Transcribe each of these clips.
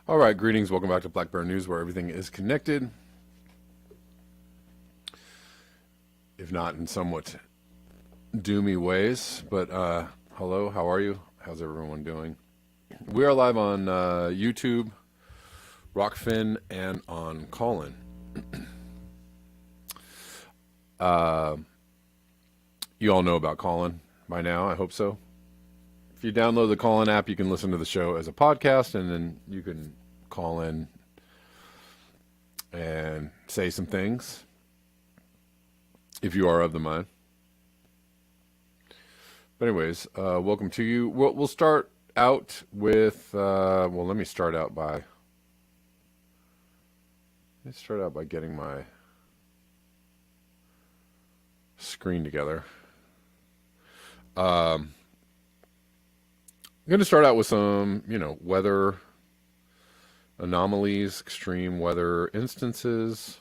All right, greetings. Welcome back to Black Bear News, where everything is connected, if not in somewhat doomy ways. But hello, how are you? How's everyone doing? We are live on YouTube, Rockfin, and on Callin. You all know about Callin by now, I hope so. If you download the Callin app, you can listen to the show as a podcast, and then you can call in and say some things if you are of the mind. But anyways, welcome to you. We'll start out with, let me start out by getting my screen together. I'm going to start out with some, weather anomalies, extreme weather instances,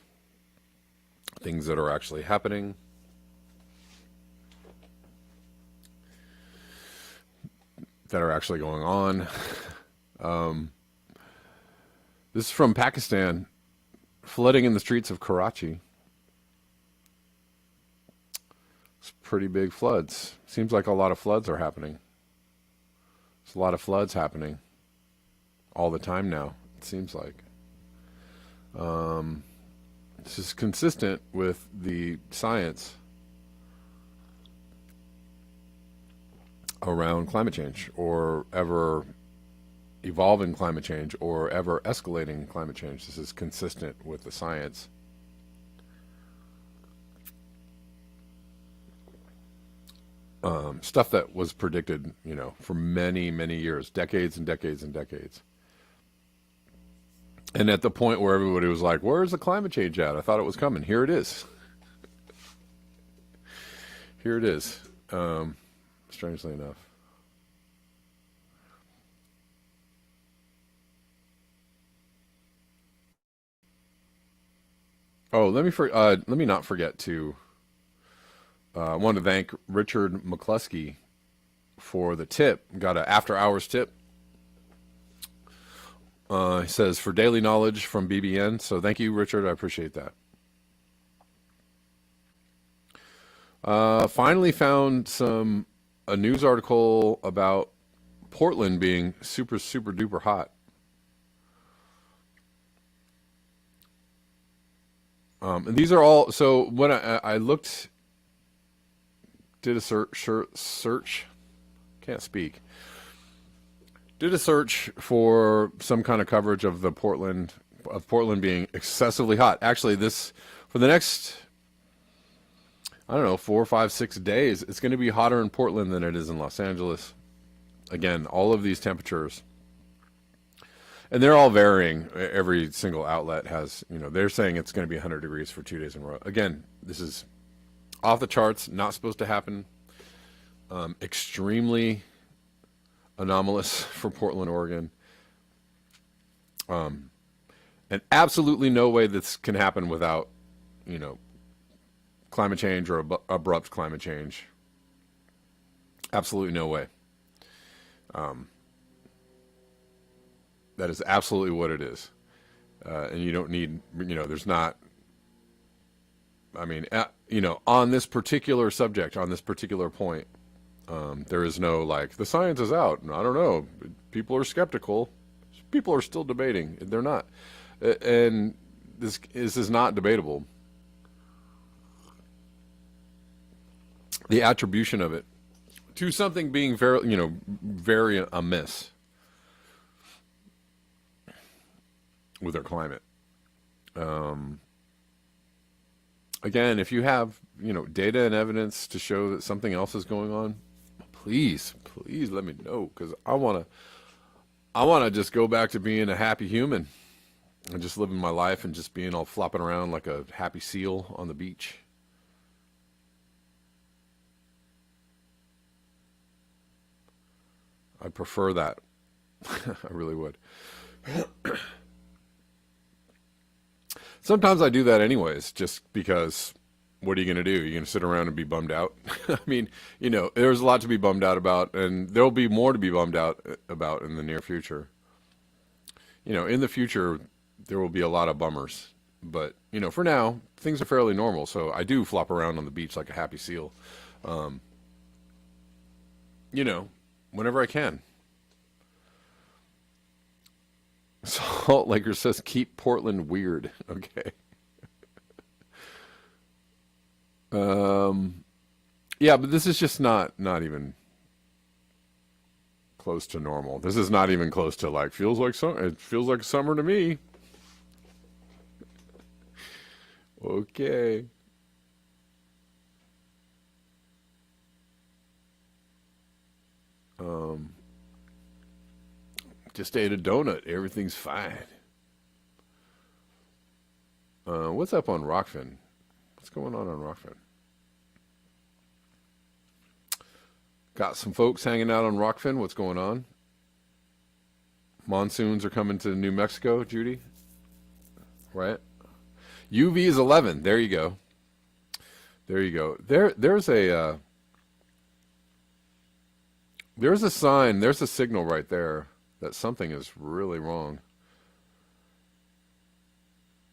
things that are actually happening. That are actually going on. This is from Pakistan. Flooding in the streets of Karachi. It's pretty big floods. Seems like a lot of floods are happening. There's a lot of floods happening all the time now, it seems like. This is consistent with the science around climate change, or ever evolving climate change, or ever escalating climate change. This is consistent with the science. Stuff that was predicted, for many, many years, decades and decades and decades. And at the point where everybody was like, where's the climate change at? I thought it was coming. Here it is. Here it is. Strangely enough. Oh, let me not forget to, I want to thank Richard McCluskey for the tip. Got an after hours tip. He says, for daily knowledge from BBN. So thank you, Richard. I appreciate that. Finally found a news article about Portland being super, super duper hot. And these are all, so when I looked, did a search, can't speak. Did a search for some kind of coverage of Portland being excessively hot. Actually, for the next, I don't know, 4, 5, 6 days, it's going to be hotter in Portland than it is in Los Angeles. Again, all of these temperatures, and they're all varying. Every single outlet has, they're saying it's going to be 100 degrees for 2 days in a row. Again, this is off the charts, not supposed to happen. Extremely anomalous for Portland, Oregon. And absolutely no way this can happen without, climate change or abrupt climate change. Absolutely no way. That is absolutely what it is. And you don't need, there's not, on this particular subject, on this particular point, there is no, the science is out. I don't know. People are skeptical. People are still debating. They're not. And this is not debatable. The attribution of it to something being very amiss with our climate. Again, if you have, data and evidence to show that something else is going on, please let me know, because I want to just go back to being a happy human and just living my life and just being all flopping around like a happy seal on the beach. I'd prefer that. I really would. Sometimes I do that anyways, just because what are you going to do? You're going to sit around and be bummed out? I mean, there's a lot to be bummed out about, and there'll be more to be bummed out about in the near future. In the future, there will be a lot of bummers. But, for now, things are fairly normal. So I do flop around on the beach like a happy seal, um, you know, whenever I can. Salt Laker says keep Portland weird. Okay. Um, yeah, but this is just not even close to normal. This is not even close to like feels like it feels like summer to me. Okay. Um, just ate a donut. Everything's fine. What's up on Rockfin? What's going on Rockfin? Got some folks hanging out on Rockfin. What's going on? Monsoons are coming to New Mexico, Judy. Right? UV is 11. There you go. There you go. There's a sign. There's a signal right there that something is really wrong.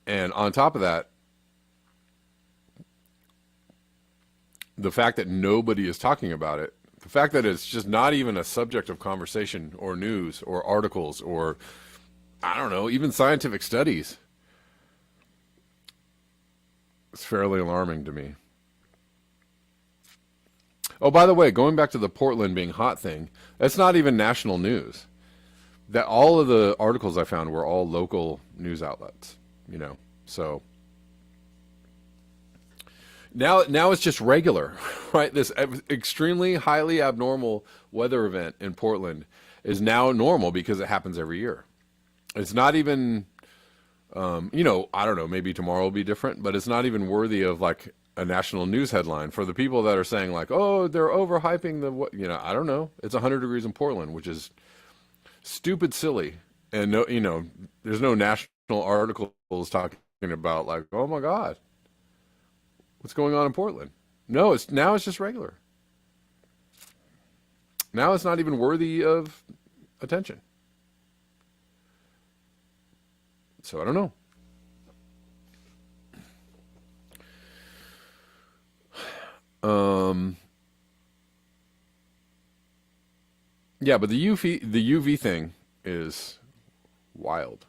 And on top of that, the fact that nobody is talking about it, the fact that it's just not even a subject of conversation or news or articles or, I don't know, even scientific studies, it's fairly alarming to me. Oh, by the way, going back to the Portland being hot thing, that's not even national news. That all of the articles I found were all local news outlets, So now it's just regular, right? This extremely highly abnormal weather event in Portland is now normal because it happens every year. It's not even, I don't know, maybe tomorrow will be different, but it's not even worthy of like a national news headline for the people that are saying like, oh, they're overhyping I don't know. It's 100 degrees in Portland, which is stupid silly. And no, there's no national articles talking about like, oh my God, what's going on in Portland? No, it's just regular. Now it's not even worthy of attention. So I don't know. Um, yeah, but the UV thing is wild.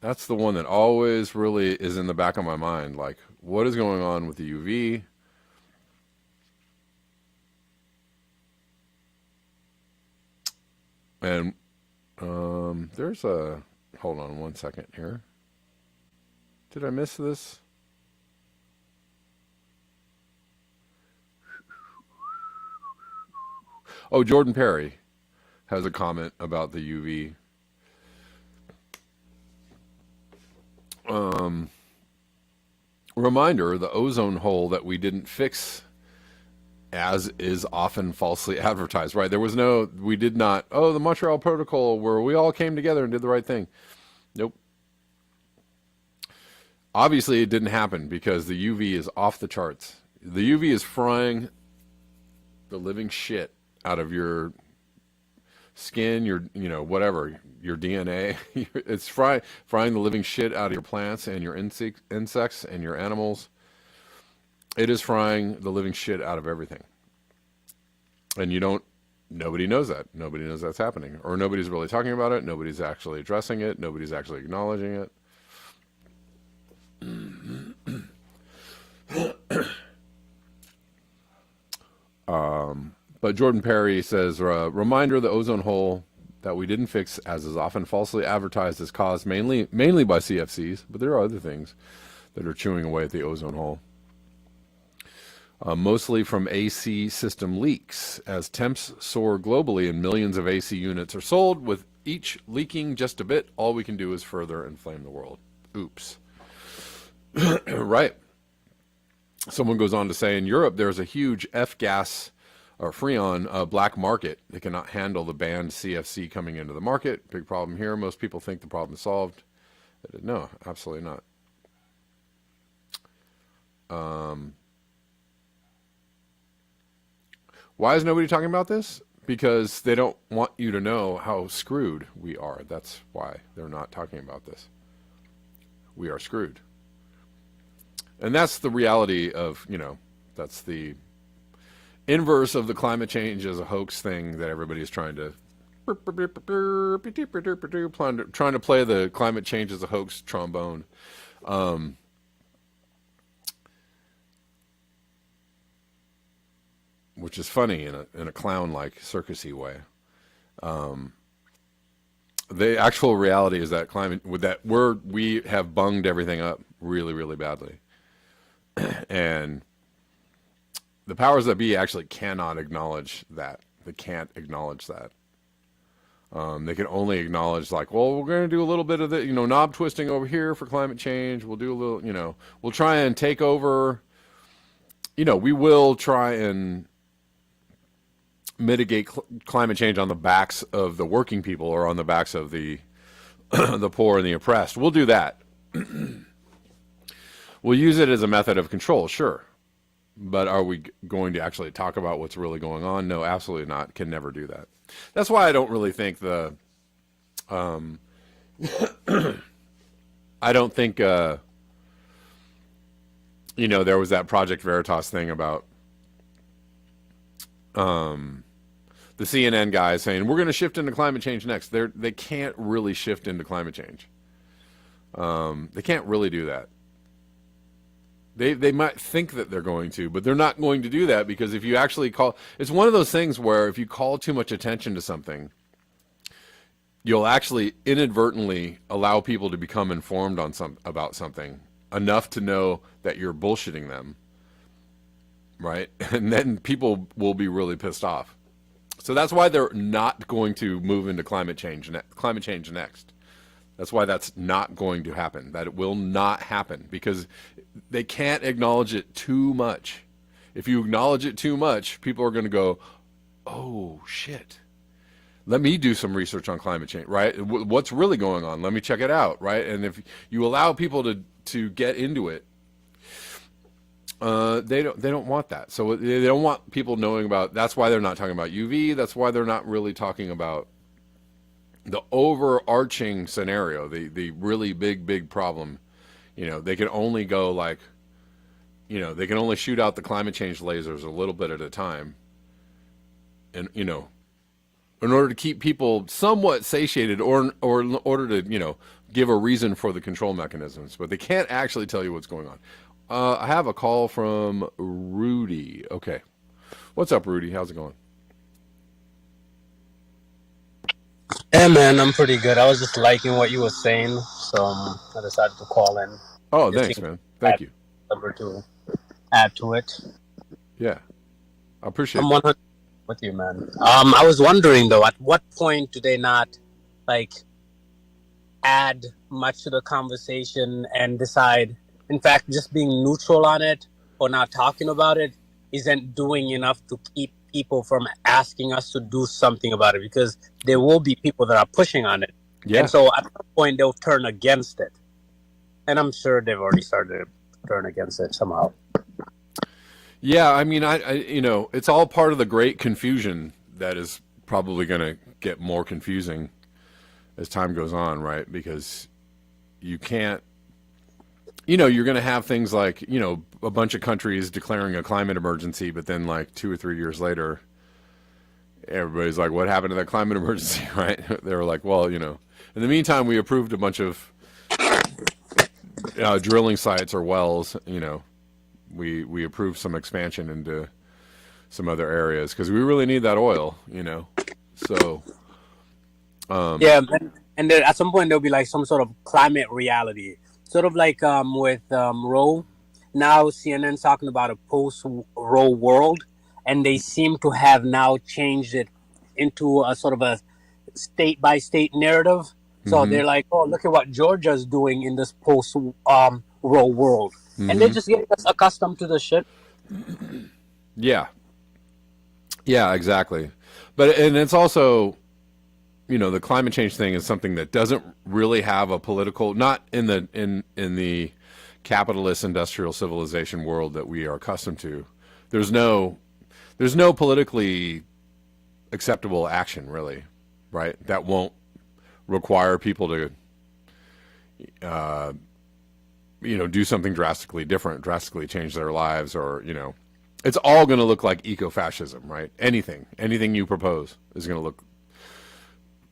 That's the one that always really is in the back of my mind. Like, what is going on with the UV? And there's a hold on one second here. Did I miss this? Oh, Jordan Perry has a comment about the UV. Um, Reminder: the ozone hole that we didn't fix, as is often falsely advertised. Right? We did not. Oh, the Montreal Protocol, where we all came together and did the right thing. Nope. Obviously, it didn't happen because the UV is off the charts. The UV is frying the living shit out of your skin, your whatever, your DNA. It's frying the living shit out of your plants and your insects and your animals. It is frying the living shit out of everything. And nobody knows that. Nobody knows that's happening. Or nobody's really talking about it. Nobody's actually addressing it. Nobody's actually acknowledging it. But Jordan Perry says, reminder: the ozone hole that we didn't fix, as is often falsely advertised, is caused mainly by CFCs, but there are other things that are chewing away at the ozone hole. Mostly from AC system leaks, as temps soar globally and millions of AC units are sold, with each leaking just a bit. All we can do is further inflame the world. Oops. Right. Someone goes on to say, in Europe, there's a huge F-gas or Freon black market. They cannot handle the banned CFC coming into the market. Big problem here. Most people think the problem is solved. No, absolutely not. Why is nobody talking about this? because they don't want you to know how screwed we are. That's why they're not talking about this. We are screwed. And that's the reality of, that's the inverse of the climate change as a hoax thing that everybody is trying to play the climate change as a hoax trombone. Which is funny in a clown-like circusy way. The actual reality is that we have bunged everything up really, really badly. And the powers that be actually cannot acknowledge that. They can't acknowledge that. They can only acknowledge like, well, we're going to do a little bit of the, knob twisting over here for climate change. We'll do a little, we'll try and take over, we will try and mitigate climate change on the backs of the working people or on the backs of the the poor and the oppressed. We'll do that. We'll use it as a method of control, sure. But are we going to actually talk about what's really going on? No, absolutely not. Can never do that. That's why I don't really think I don't think, there was that Project Veritas thing about the CNN guys saying, we're going to shift into climate change next. They can't really shift into climate change. They can't really do that. They might think that they're going to, but they're not going to do that, because if you actually it's one of those things where if you call too much attention to something, you'll actually inadvertently allow people to become informed about something enough to know that you're bullshitting them, right? And then people will be really pissed off. So that's why they're not going to move into climate change next. That's why that's not going to happen. That it will not happen, because they can't acknowledge it too much. If you acknowledge it too much, people are going to go, oh, shit. Let me do some research on climate change, right? What's really going on? Let me check it out, right? And if you allow people to get into it, they don't want that. So they don't want people knowing about. That's why they're not talking about UV. That's why they're not really talking about the overarching scenario, the really big problem. They can only go like, they can only shoot out the climate change lasers a little bit at a time. And, in order to keep people somewhat satiated or in order to, give a reason for the control mechanisms, but they can't actually tell you what's going on. I have a call from Rudy. Okay. What's up, Rudy? How's it going? Hey man, I'm pretty good. I was just liking what you were saying, so I decided to call in. Oh, thanks, man. Thank you. Number to add to it. Yeah, I appreciate I'm it. 100% with you, man. I was wondering though, at what point do they not add much to the conversation and decide, in fact, just being neutral on it or not talking about it isn't doing enough to keep people from asking us to do something about it, because there will be people that are pushing on it. Yeah. And so at some point they'll turn against it. And I'm sure they've already started to turn against it somehow. Yeah, I mean, I it's all part of the great confusion that is probably going to get more confusing as time goes on, right? Because you can't, you're going to have things like, a bunch of countries declaring a climate emergency, but then like 2 or 3 years later, everybody's like, what happened to that climate emergency, right? They were like, well, in the meantime, we approved a bunch of drilling sites or wells, we approved some expansion into some other areas because we really need that oil, so. Yeah, and then at some point there'll be like some sort of climate reality. Sort of like with Roe. Now CNN's talking about a post-Roe world, and they seem to have now changed it into a sort of a state-by-state narrative. So they're like, oh, look at what Georgia's doing in this post-Roe world. And they're just getting us accustomed to the shit. Yeah. Yeah, exactly. And it's also, the climate change thing is something that doesn't really have a political, not in the capitalist industrial civilization world that we are accustomed to. There's no politically acceptable action, really, right? That won't require people to, do something drastically different, drastically change their lives, or it's all going to look like eco-fascism, right? Anything you propose is going to look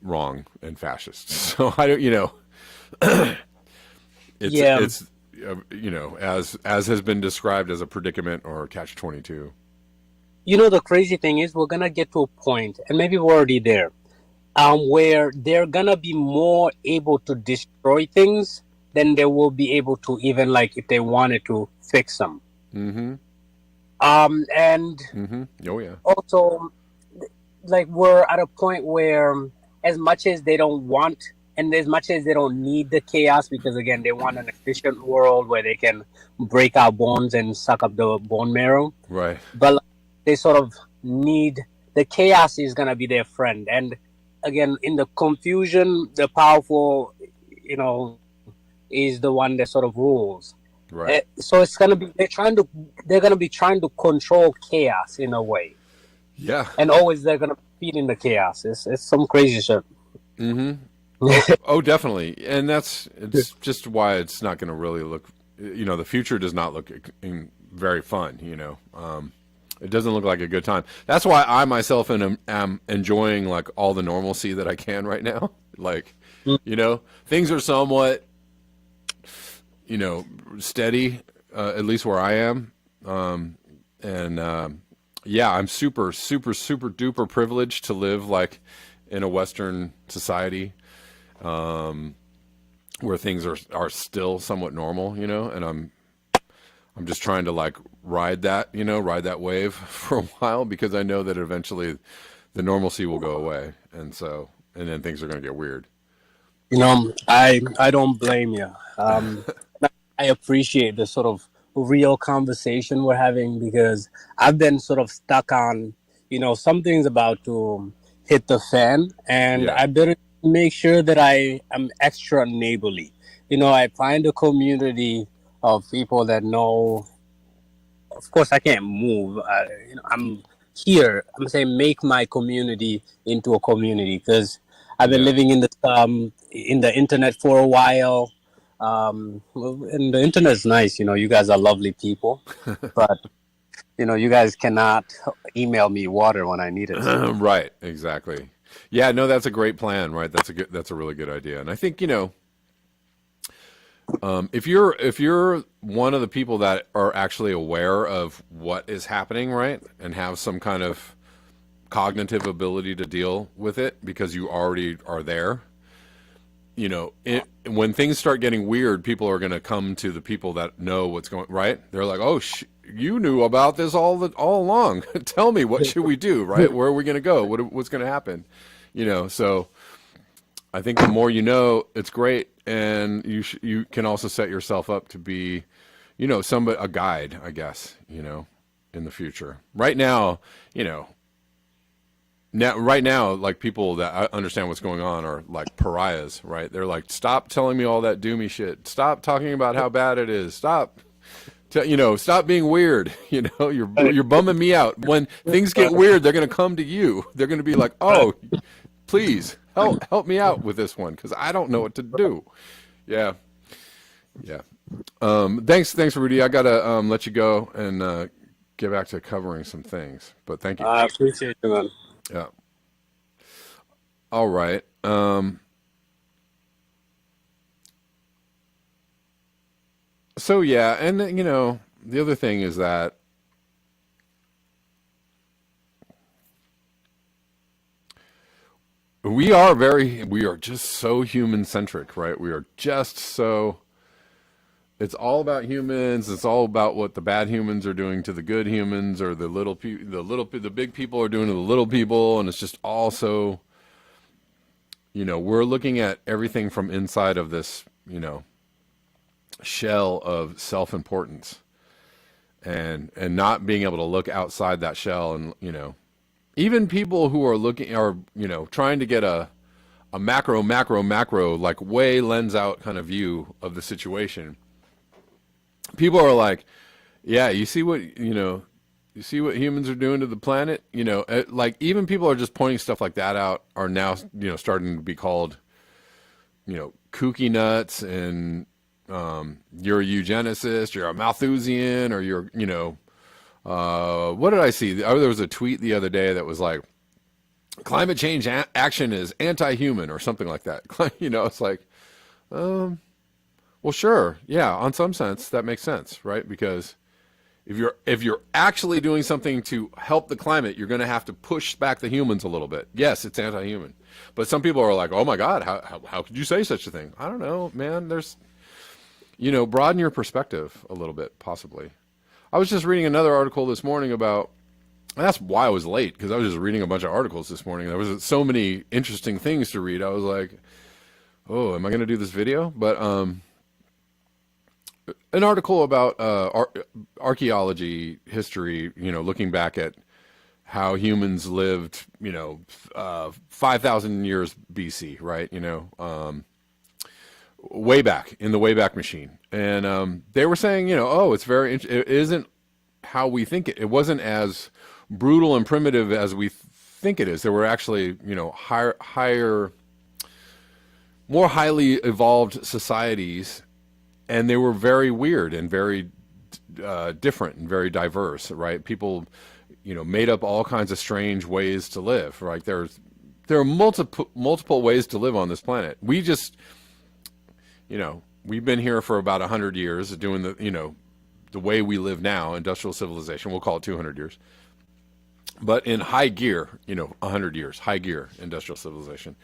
wrong and fascist. So I don't, Yeah. it's as has been described as a predicament or a catch-22. The crazy thing is we're gonna get to a point, and maybe we're already there, where they're gonna be more able to destroy things than they will be able to, even like if they wanted to fix them. Mm-hmm. And Mm-hmm. Oh yeah. also, like, we're at a point where, as much as they don't want and as much as they don't need the chaos, because again they want an efficient world where they can break our bones and suck up the bone marrow, Right. but like, they sort of need the chaos is going to be their friend. And again, in the confusion, the powerful, you know is the one that sort of rules. Right. So it's going to be, they're going to be trying to control chaos in a way, Yeah. and always they're going to feed in the chaos. It's some crazy shit. Mm-hmm. Oh, definitely. And it's just why it's not going to really look, the future does not look very fun, it doesn't look like a good time. That's why I myself am enjoying like all the normalcy that I can right now. Like, things are somewhat, steady, at least where I am. Yeah, I'm super, super, super duper privileged to live like in a Western society, where things are still somewhat normal, and I'm just trying to like ride that wave for a while, because I know that eventually the normalcy will go away, and then things are going to get weird. I don't blame you. I appreciate the sort of real conversation we're having, because I've been sort of stuck on, something's about to hit the fan, and Yeah. I better make sure that I am extra neighborly. I find a community of people that know. Of course, I can't move. I'm here. I'm saying make my community into a community, because I've been Yeah. living in the internet for a while. And the internet is nice. You guys are lovely people, but you guys cannot email me water when I need it. Right. Exactly. Yeah. No, that's a great plan. Right. That's a really good idea. And I think, if you're one of the people that are actually aware of what is happening, right, and have some kind of cognitive ability to deal with it because you already are there, when things start getting weird, people are going to come to the people that know what's going right. They're like, "Oh, you knew about this all along. Tell me, what should we do? Right? Where are we going to go? What's going to happen?" So I think the more it's great, and you can also set yourself up to be, a guide, I guess, in the future. Right now, like people that understand what's going on are like pariahs, right? They're like, stop telling me all that doomy shit. Stop talking about how bad it is. Stop being weird. You're bumming me out. When things get weird, they're going to come to you. They're going to be like, oh, please help me out with this one, because I don't know what to do. Yeah. Yeah. Thanks, Rudy. I got to let you go and get back to covering some things. But thank you. I appreciate you, man. Yeah. All right. So yeah, and the other thing is that we are just so human centric, right? We are just so, it's all about humans. It's all about what the bad humans are doing to the good humans, or the big people are doing to the little people, and it's just all so, we're looking at everything from inside of this, shell of self-importance, and not being able to look outside that shell, and even people who are trying to get a macro like way lens out kind of view of the situation. People are like, yeah, you see what You see what humans are doing to the planet? Like even people are just pointing stuff like that out are now, starting to be called, kooky nuts and you're a eugenicist, you're a Malthusian, or what did I see? There was a tweet the other day that was like, climate change action is anti-human or something like that. It's like, well, sure. Yeah. On some sense that makes sense, right? Because if you're actually doing something to help the climate, you're going to have to push back the humans a little bit. Yes, it's anti-human, but some people are like, "Oh my God, how could you say such a thing?" I don't know, man. There's, broaden your perspective a little bit, possibly. I was just reading another article this morning about. And that's why I was late, because I was just reading a bunch of articles this morning. There was so many interesting things to read. I was like, "Oh, am I going to do this video?" But an article about archaeology history, looking back at how humans lived, 5,000 years BC, right? Way back in the Wayback Machine. And they were saying, oh, it's it isn't how we think it. It wasn't as brutal and primitive as we think it is. There were actually, higher, more highly evolved societies, and they were very weird and very different and very diverse, right? People, made up all kinds of strange ways to live, right? There are multiple ways to live on this planet. We just, we've been here for about 100 years doing the way we live now, industrial civilization. We'll call it 200 years. But in high gear, 100 years, high gear, industrial civilization.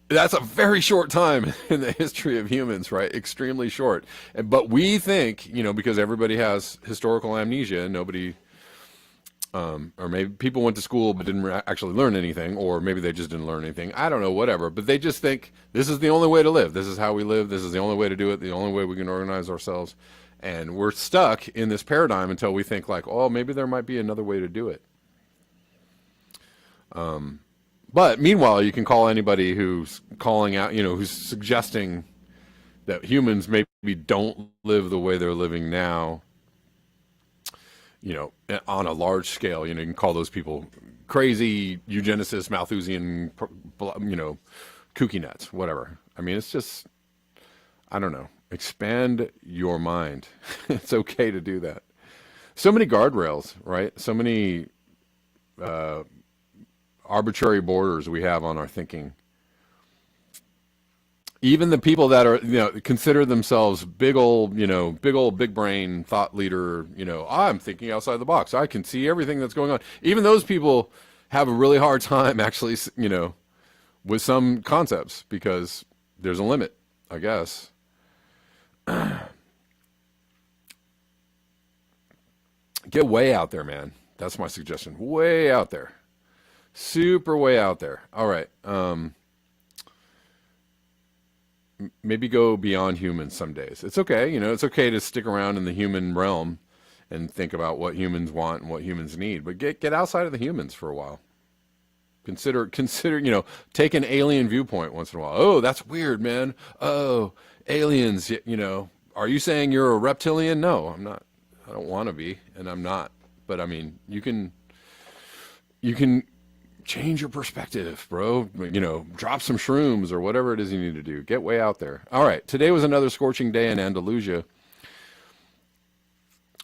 That's a very short time in the history of humans, right? Extremely short. But we think, because everybody has historical amnesia, nobody, or maybe people went to school but didn't actually learn anything, or maybe they just didn't learn anything. I don't know, whatever. But they just think this is the only way to live. This is how we live. This is the only way to do it. The only way we can organize ourselves. And we're stuck in this paradigm until we think like, oh, maybe there might be another way to do it. But meanwhile, you can call anybody who's calling out, who's suggesting that humans maybe don't live the way they're living now, on a large scale. You can call those people crazy, eugenicists, Malthusian, kooky nuts, whatever. I mean, it's just, I don't know. Expand your mind. It's okay to do that. So many guardrails, right? So many arbitrary borders we have on our thinking. Even the people that are, consider themselves big brain thought leader, I'm thinking outside the box. I can see everything that's going on. Even those people have a really hard time actually, with some concepts because there's a limit, I guess. Get way out there, man. That's my suggestion. Way out there. Super way out there. All right. Maybe go beyond humans some days. It's okay. It's okay to stick around in the human realm and think about what humans want and what humans need, but get outside of the humans for a while. Consider, take an alien viewpoint once in a while. Oh, that's weird, man. Oh, aliens, are you saying you're a reptilian? No, I'm not. I don't want to be, and I'm not. But I mean, you can change your perspective, bro. Drop some shrooms or whatever it is you need to do. Get way out there. All right. Today was another scorching day in Andalusia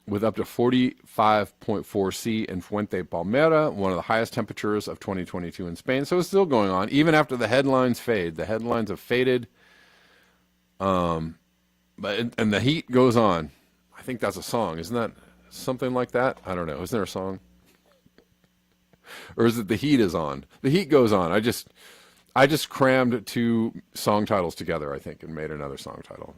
with up to 45.4 C in Fuente Palmera, one of the highest temperatures of 2022 in Spain. So it's still going on, even after the headlines fade. The headlines have faded. And the heat goes on. I think that's a song. Isn't that something like that? I don't know. Isn't there a song? Or is it the heat is on? The heat goes on. I just crammed two song titles together, I think, and made another song title.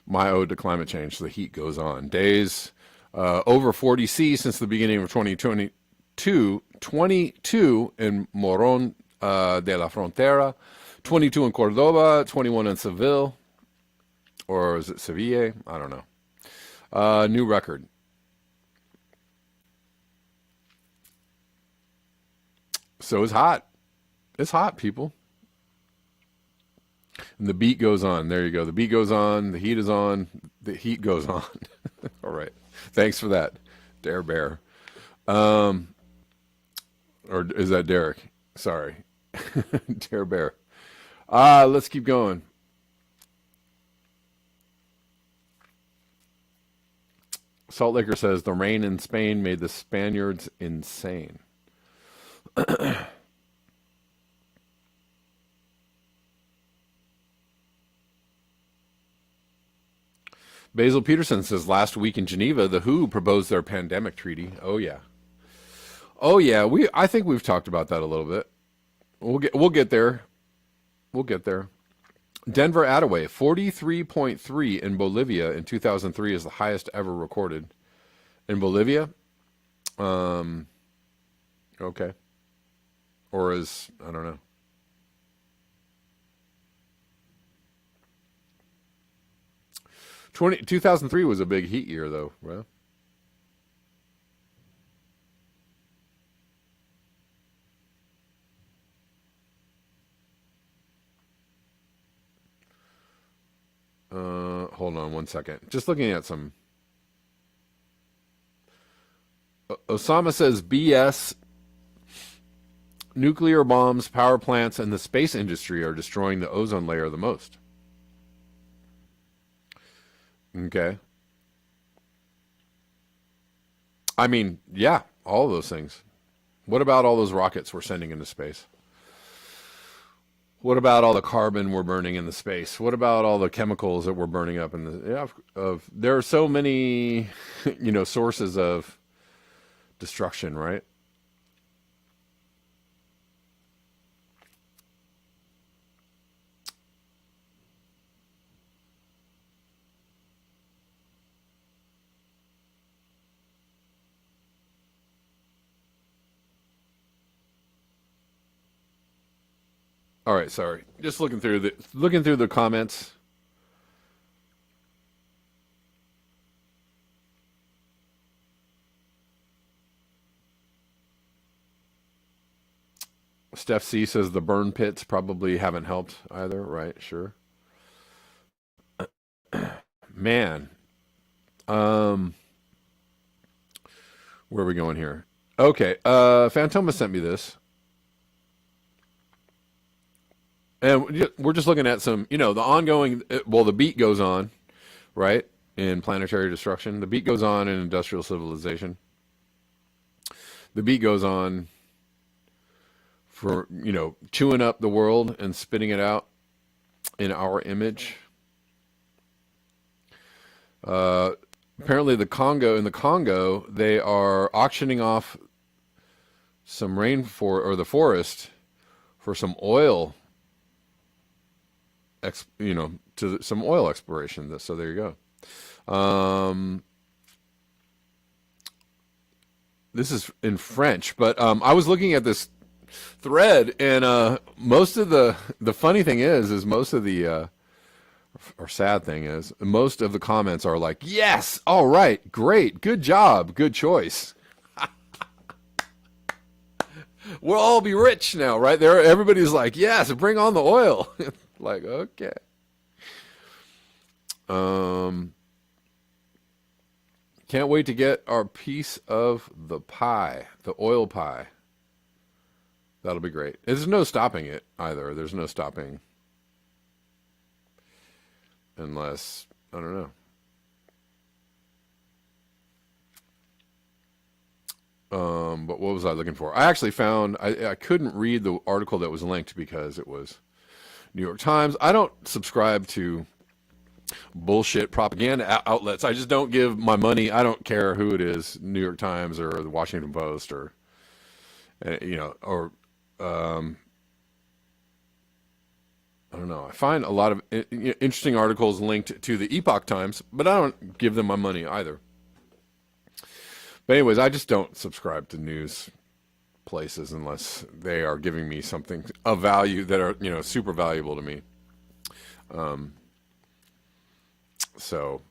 My Ode to Climate Change, The Heat Goes On. Days over 40 C since the beginning of 2022. 22 in Morón de la Frontera, 22 in Cordoba, 21 in Seville. Or is it Seville? I don't know. New record. So it's hot. It's hot, people. And the beat goes on. There you go. The beat goes on. The heat is on. The heat goes on. All right. Thanks for that, Dare Bear. Um, or is that Derek? Sorry, Dare Bear. Let's keep going. Salt Laker says the rain in Spain made the Spaniards insane. Basil Peterson says last week in Geneva, the WHO proposed their pandemic treaty. Oh yeah, oh yeah. I think we've talked about that a little bit. We'll get there. We'll get there. Denver Attaway 43.3 in Bolivia in 2003 is the highest ever recorded in Bolivia. Okay, or is I don't know. 2003 was a big heat year though. Well, hold on one second. Just looking at some. Osama says BS. Nuclear bombs, power plants, and the space industry are destroying the ozone layer the most. Okay. I mean, yeah, all of those things. What about all those rockets we're sending into space? What about all the carbon we're burning in the space? What about all the chemicals that we're burning up in the there are so many, sources of destruction, right? All right, sorry. Just looking through the comments. Steph C says the burn pits probably haven't helped either, right? Sure. Man. Um where are we going here? Okay, Phantoma sent me this. And we're just looking at some, the ongoing, well, the beat goes on, right? In planetary destruction. The beat goes on in industrial civilization. The beat goes on for, chewing up the world and spitting it out in our image. Apparently in the Congo, they are auctioning off some or the forest for some oil to some oil exploration. So there you go. This is in French, but I was looking at this thread, and most of the funny thing is most of the or sad thing is most of the comments are like, yes, all right, great, good job, good choice. We'll all be rich now, right there. Everybody's like, yes, bring on the oil. Like, okay. Can't wait to get our piece of the pie, the oil pie. That'll be great. There's no stopping it either. There's no stopping unless, I don't know. But what was I looking for? I actually found, I couldn't read the article that was linked because it was New York Times. I don't subscribe to bullshit propaganda outlets. I just don't give my money. I don't care who it is, New York Times or the Washington Post or, I don't know. I find a lot of interesting articles linked to the Epoch Times, but I don't give them my money either. But anyways, I just don't subscribe to news places unless they are giving me something of value that are, super valuable to me. So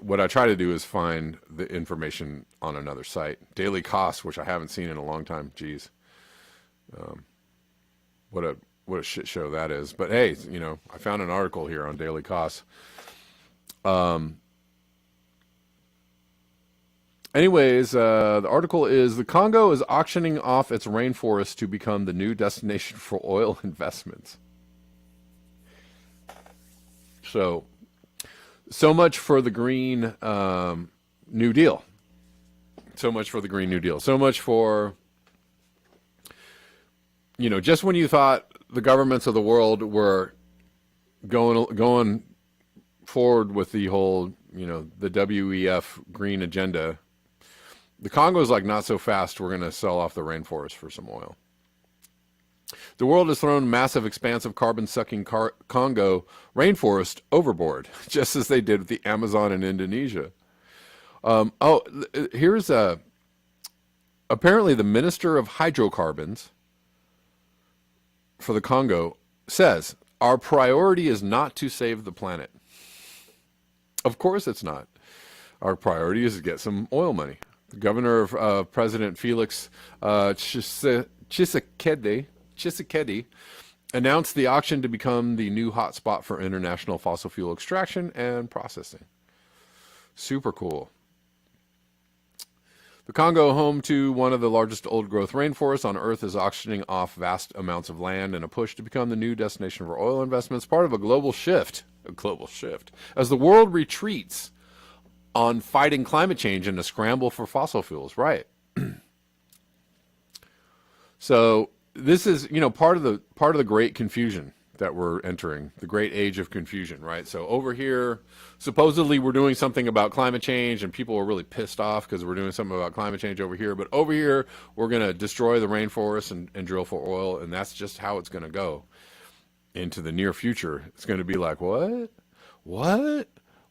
what I try to do is find the information on another site. Daily Kos, which I haven't seen in a long time. Jeez. What a shit show that is. But hey, I found an article here on Daily Kos. Anyways, the article is the Congo is auctioning off its rainforest to become the new destination for oil investments. So much for the Green New Deal. So much for the Green New Deal. So much for, just when you thought the governments of the world were going forward with the whole, the WEF green agenda, the Congo's like, not so fast. We're going to sell off the rainforest for some oil. The world has thrown massive expanse of carbon-sucking Congo rainforest overboard, just as they did with the Amazon in Indonesia. Here's apparently the Minister of Hydrocarbons for the Congo says, our priority is not to save the planet. Of course it's not. Our priority is to get some oil money. The governor of President Felix Tshisekedi announced the auction to become the new hotspot for international fossil fuel extraction and processing. Super cool. The Congo, home to one of the largest old-growth rainforests on Earth, is auctioning off vast amounts of land in a push to become the new destination for oil investments, part of a global shift, as the world retreats on fighting climate change and a scramble for fossil fuels. Right. So this is, part of the great confusion that we're entering, the great age of confusion, right? So over here, supposedly we're doing something about climate change and people are really pissed off because we're doing something about climate change over here. But over here, we're going to destroy the rainforest and drill for oil. And that's just how it's going to go into the near future. It's going to be like, what?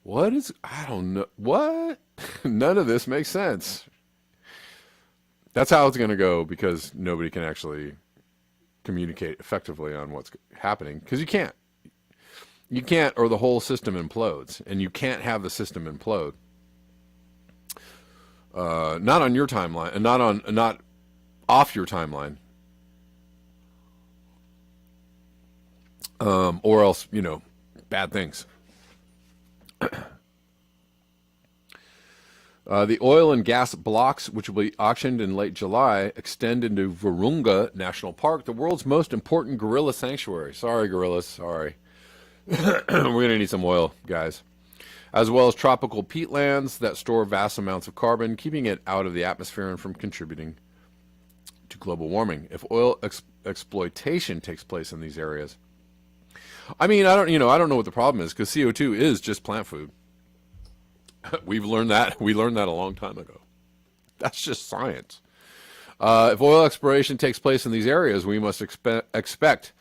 I don't know. What? None of this makes sense. That's how it's going to go because nobody can actually communicate effectively on what's happening because you can't, or the whole system implodes, and you can't have the system implode. Not on your timeline, and not off your timeline, or else bad things. The oil and gas blocks, which will be auctioned in late July, extend into Virunga National Park, the world's most important gorilla sanctuary. Sorry, gorillas. Sorry. We're going to need some oil, guys. As well as tropical peatlands that store vast amounts of carbon, keeping it out of the atmosphere and from contributing to global warming. If oil exploitation takes place in these areas, I don't know what the problem is because CO2 is just plant food. We learned that a long time ago. That's just science. If oil exploration takes place in these areas, we must expect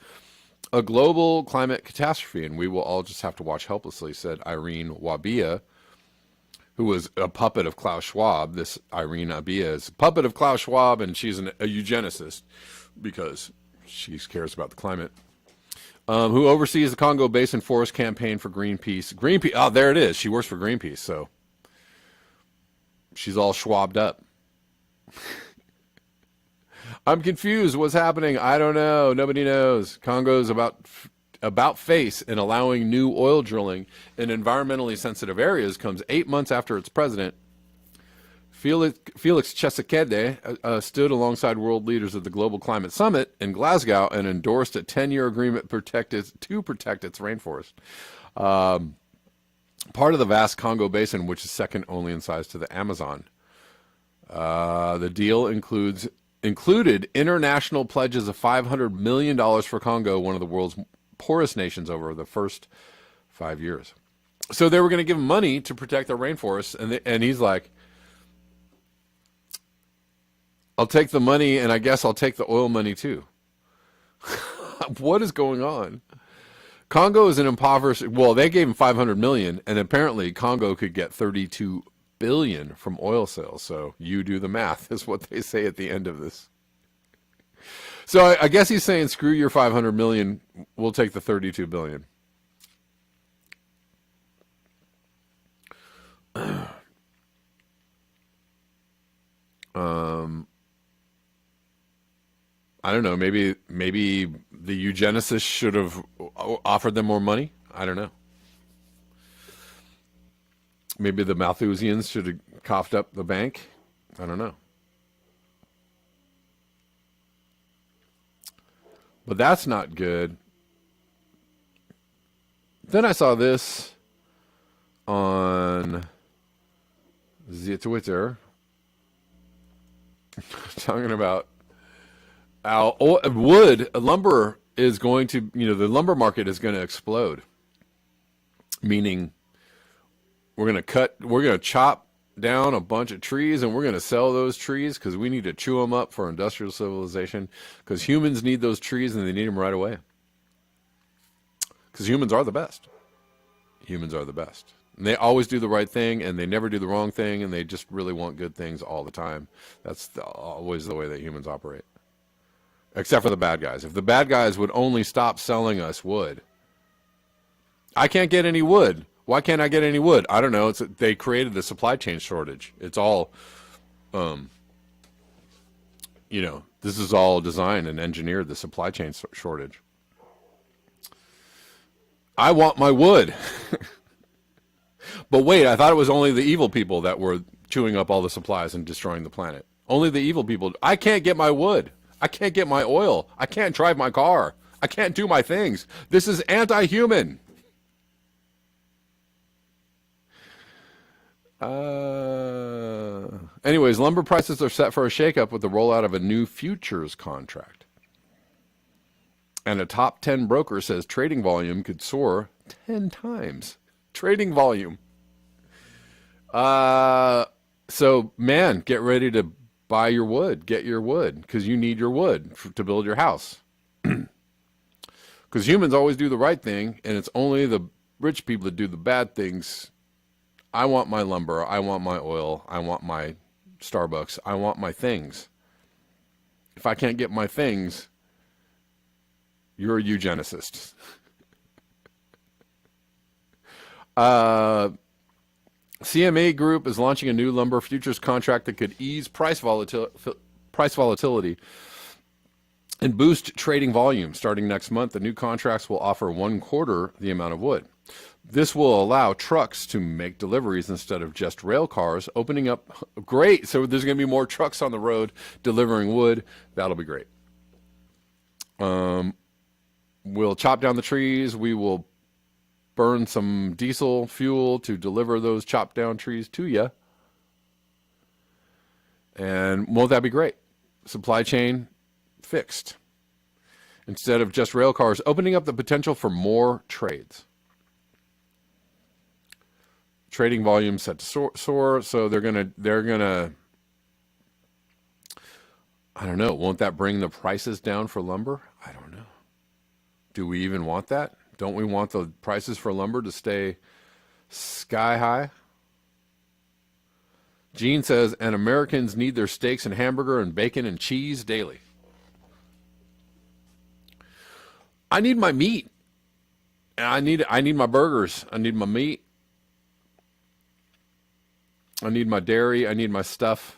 a global climate catastrophe, and we will all just have to watch helplessly, said Irene Wabia, who was a puppet of Klaus Schwab. This Irene Wabia is a puppet of Klaus Schwab, and she's a eugenicist because she cares about the climate. Who oversees the Congo Basin Forest Campaign for Greenpeace. Oh, there it is. She works for Greenpeace, so she's all Schwabbed up. I'm confused. What's happening? I don't know. Nobody knows. Congo's about face in allowing new oil drilling in environmentally sensitive areas comes 8 months after its president, Felix Tshisekedi, stood alongside world leaders at the Global Climate Summit in Glasgow and endorsed a 10-year agreement to protect its rainforest. Part of the vast Congo Basin, which is second only in size to the Amazon. The deal included international pledges of $500 million for Congo, one of the world's poorest nations, over the first 5 years. So they were going to give him money to protect their rainforests, and he's like, I'll take the money, and I guess I'll take the oil money too. What is going on? Congo is an impoverished. Well, they gave him $500 million, and apparently Congo could get $32 billion from oil sales. So you do the math, is what they say at the end of this. So I guess he's saying, screw your $500 million. We'll take the $32 billion. I don't know. Maybe the eugenicists should have offered them more money. I don't know. Maybe the Malthusians should have coughed up the bank. I don't know. But that's not good. Then I saw this on the Twitter talking about how lumber is going to, the lumber market is going to explode. Meaning we're going to chop down a bunch of trees and we're going to sell those trees because we need to chew them up for industrial civilization, because humans need those trees and they need them right away. Because humans are the best. Humans are the best. And they always do the right thing and they never do the wrong thing, and they just really want good things all the time. That's always the way that humans operate. Except for the bad guys. If the bad guys would only stop selling us wood. I can't get any wood. Why can't I get any wood? I don't know. They created the supply chain shortage. It's all, this is all designed and engineered, the supply chain shortage. I want my wood. But wait, I thought it was only the evil people that were chewing up all the supplies and destroying the planet. Only the evil people. I can't get my wood. I can't get my oil. I can't drive my car. I can't do my things. This is anti-human. Anyways, lumber prices are set for a shakeup with the rollout of a new futures contract. And a top 10 broker says trading volume could soar 10 times. Trading volume. So, man, get ready to buy your wood. Get your wood, because you need your wood to build your house. Because humans always do the right thing, and it's only the rich people that do the bad things. I want my lumber. I want my oil. I want my Starbucks. I want my things. If I can't get my things, you're a eugenicist. CME Group is launching a new lumber futures contract that could ease price volatility and boost trading volume. Starting next month, the new contracts will offer 1/4 the amount of wood. This will allow trucks to make deliveries instead of just rail cars, opening up. Great. So there's going to be more trucks on the road delivering wood. That'll be great. We'll chop down the trees. We will burn some diesel fuel to deliver those chopped down trees to you. And won't that be great? Supply chain fixed. Instead of just rail cars, opening up the potential for more trades. Trading volume set to soar, so they're gonna. I don't know. Won't that bring the prices down for lumber? I don't know. Do we even want that? Don't we want the prices for lumber to stay sky high? Gene says, and Americans need their steaks and hamburger and bacon and cheese daily. I need my meat. And I need my burgers. I need my meat. I need my dairy. I need my stuff.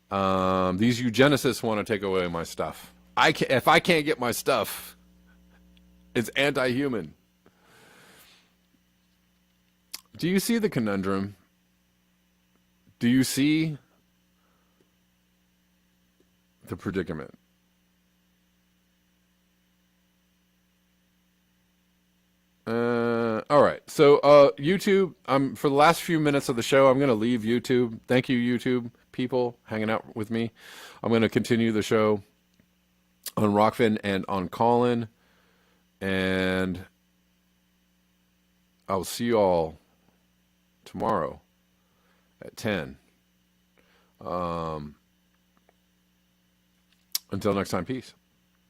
These eugenicists want to take away my stuff. If I can't get my stuff, it's anti-human. Do you see the conundrum? Do you see the predicament? All right. So YouTube, for the last few minutes of the show, I'm going to leave YouTube. Thank you, YouTube people, hanging out with me. I'm going to continue the show on Rockfin and on Callin. And I'll see you all tomorrow at 10. Until next time, peace.